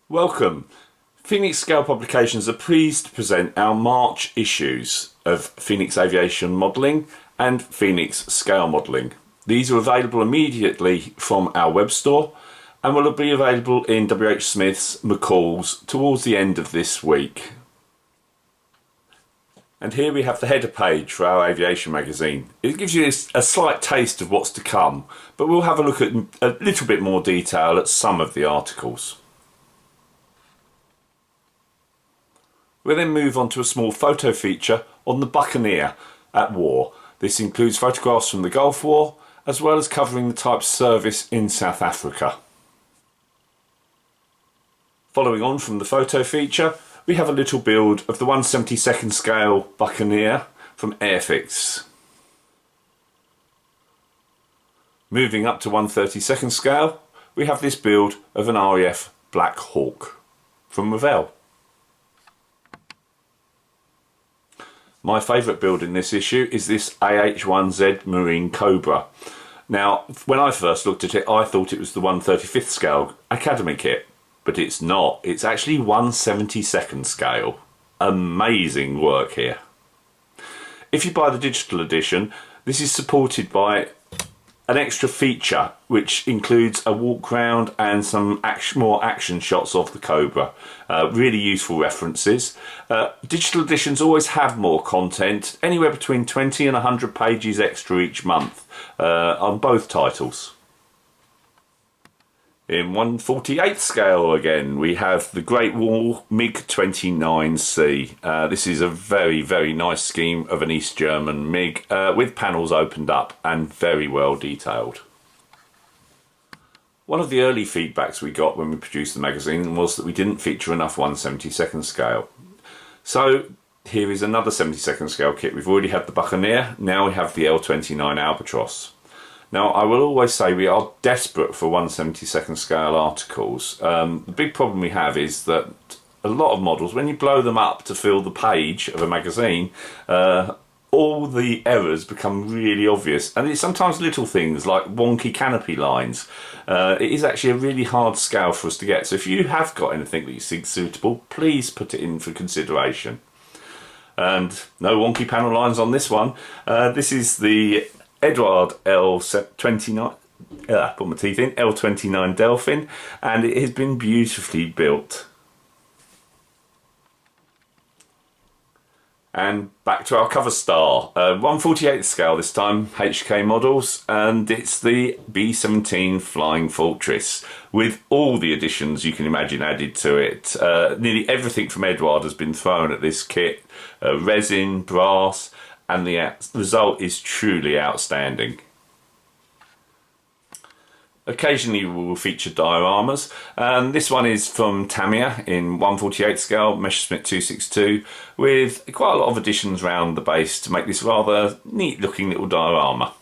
Welcome. Phoenix Scale Publications are pleased to present our March issues of Phoenix Aviation Modelling and Phoenix Scale Modelling. These are available immediately from our web store and will be available in WH Smith's, McCall's towards the end of this week. And here we have the header page for our aviation magazine. It gives you a slight taste of what's to come, but we'll have a look at a little bit more detail at some of the articles. We'll then move on to a small photo feature on the Buccaneer at war. This includes photographs from the Gulf War, as well as covering the type's service in South Africa. Following on from the photo feature, we have a little build of the 1/72nd scale Buccaneer from Airfix. Moving up to 1/32nd scale, we have this build of an RAF Black Hawk from Revell. My favourite build in this issue is this AH-1Z Marine Cobra. Now, when I first looked at it, I thought it was the 1/35th scale Academy kit, but it's not. It's actually 1/72nd scale. Amazing work here. If you buy the digital edition, this is supported by an extra feature which includes a walk round and some more action shots of the Cobra. Really useful references. Digital editions always have more content, anywhere between 20 and 100 pages extra each month on both titles. In 1/48th scale again, we have the Great Wall MiG-29C. This is a very, very nice scheme of an East German MiG with panels opened up and very well detailed. One of the early feedbacks we got when we produced the magazine was that we didn't feature enough 1/72nd scale. So here is another 72nd scale kit. We've already had the Buccaneer, now we have the L-29 Albatross. Now, I will always say we are desperate for 1/72nd scale articles. The big problem we have is that a lot of models, when you blow them up to fill the page of a magazine, all the errors become really obvious. And it's sometimes little things like wonky canopy lines. It is actually a really hard scale for us to get. So if you have got anything that you think suitable, please put it in for consideration. And no wonky panel lines on this one. This is the Edward L29, put my teeth in, L29 Delphin, and it has been beautifully built. And back to our cover star, 1/48th scale this time, HK models, and it's the B-17 Flying Fortress, with all the additions you can imagine added to it. Nearly everything from Edward has been thrown at this kit, resin, brass, and the result is truly outstanding. Occasionally we will feature dioramas, and this one is from Tamiya in 1/48 scale, Messerschmitt 262, with quite a lot of additions around the base to make this rather neat looking little diorama.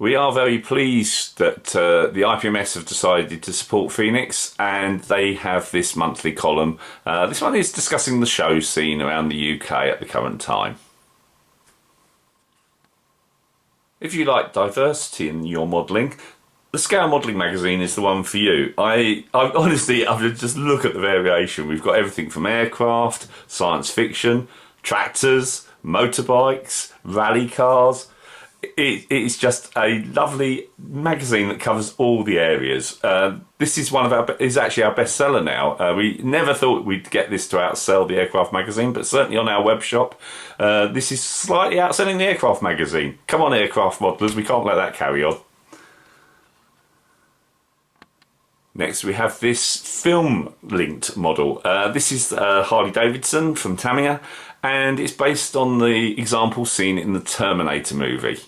We are very pleased that the IPMS have decided to support Phoenix, and they have this monthly column. This one is discussing the show scene around the UK at the current time. If you like diversity in your modelling, the Scale Modelling magazine is the one for you. I honestly, just look at the variation. We've got everything from aircraft, science fiction, tractors, motorbikes, rally cars. It is just a lovely magazine that covers all the areas. This is actually our bestseller now. We never thought we'd get this to outsell the aircraft magazine, but certainly on our web shop, this is slightly outselling the aircraft magazine. Come on, aircraft modelers, we can't let that carry on. Next we have this film-linked model. This is Harley Davidson from Tamiya, and it's based on the example seen in the Terminator movie.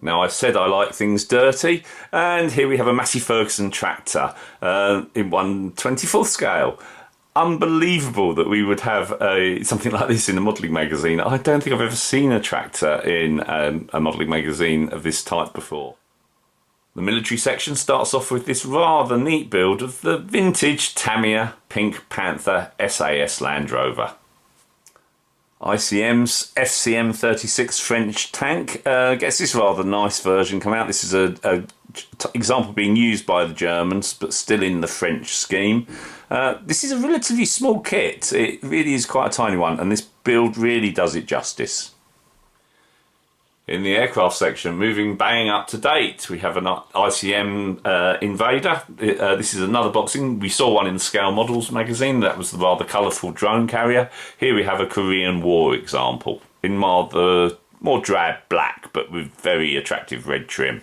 Now, I said I like things dirty, and here we have a Massey Ferguson tractor in 1/24th scale. Unbelievable that we would have something like this in a modelling magazine. I don't think I've ever seen a tractor in a modelling magazine of this type before. The military section starts off with this rather neat build of the vintage Tamiya Pink Panther SAS Land Rover. ICM's FCM 36 French tank gets this rather nice version come out. This is a example being used by the Germans, but still in the French scheme. This is a relatively small kit. It really is quite a tiny one, and this build really does it justice. In the aircraft section, moving bang up to date, we have an ICM Invader. This is another boxing. We saw one in the Scale Models magazine. That was the rather colourful drone carrier. Here we have a Korean War example in more drab black, but with very attractive red trim.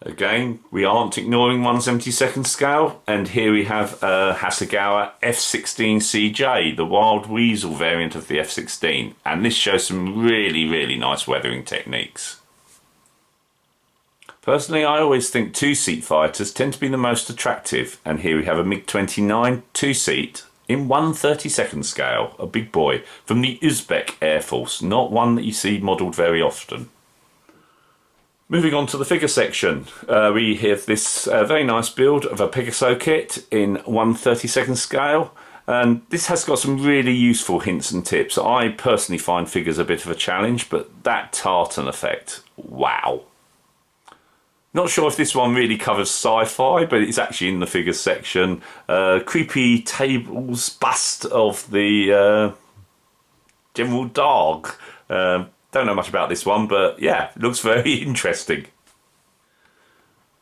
Again, we aren't ignoring 1/72 scale, and here we have a Hasegawa F-16CJ, the Wild Weasel variant of the F-16, and this shows some really nice weathering techniques. Personally, I always think two-seat fighters tend to be the most attractive, and here we have a MiG-29 two-seat in 1/32 scale, a big boy, from the Uzbek Air Force, not one that you see modelled very often. Moving on to the figure section, we have this very nice build of a Pegaso kit in 1/32 scale, and this has got some really useful hints and tips. I personally find figures a bit of a challenge, but that tartan effect, wow. Not sure if this one really covers sci-fi, but it's actually in the figures section. Creepy tables bust of the General Dog. Don't know much about this one, but yeah, it looks very interesting.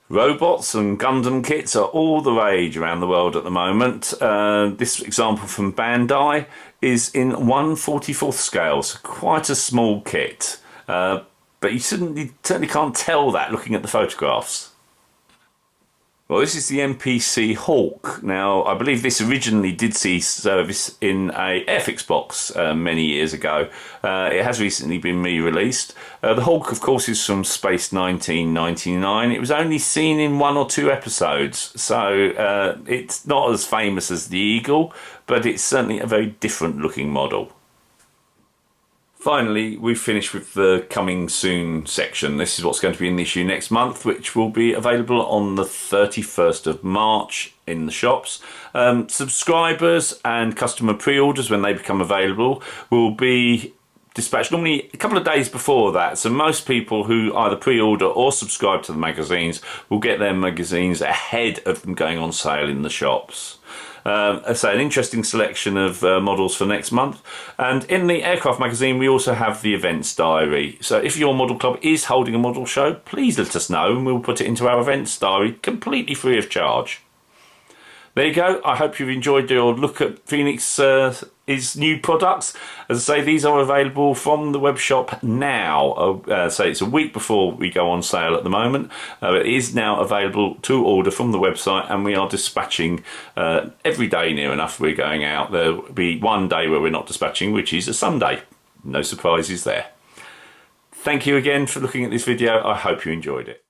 Robots and Gundam kits are all the rage around the world at the moment. This example from Bandai is in 1/44 scale, so quite a small kit. But you certainly can't tell that looking at the photographs. Well, this is the MPC Hawk. Now, I believe this originally did see service in a Airfix box many years ago. It has recently been re-released. The Hawk, of course, is from Space 1999. It was only seen in 1 or 2 episodes, so it's not as famous as the Eagle, but it's certainly a very different looking model. Finally, we've finished with the coming soon section. This is what's going to be in the issue next month, which will be available on the 31st of March in the shops. Subscribers and customer pre-orders, when they become available, will be dispatched normally a couple of days before that. So most people who either pre-order or subscribe to the magazines will get their magazines ahead of them going on sale in the shops. So an interesting selection of models for next month. And in the aircraft magazine, we also have the events diary. So if your model club is holding a model show, please let us know and we'll put it into our events diary completely free of charge. There you go. I hope you've enjoyed your look at Phoenix's new products. As I say, these are available from the web shop now. So it's a week before we go on sale at the moment. It is now available to order from the website, and we are dispatching every day near enough. We're going out. There will be one day where we're not dispatching, which is a Sunday. No surprises there. Thank you again for looking at this video. I hope you enjoyed it.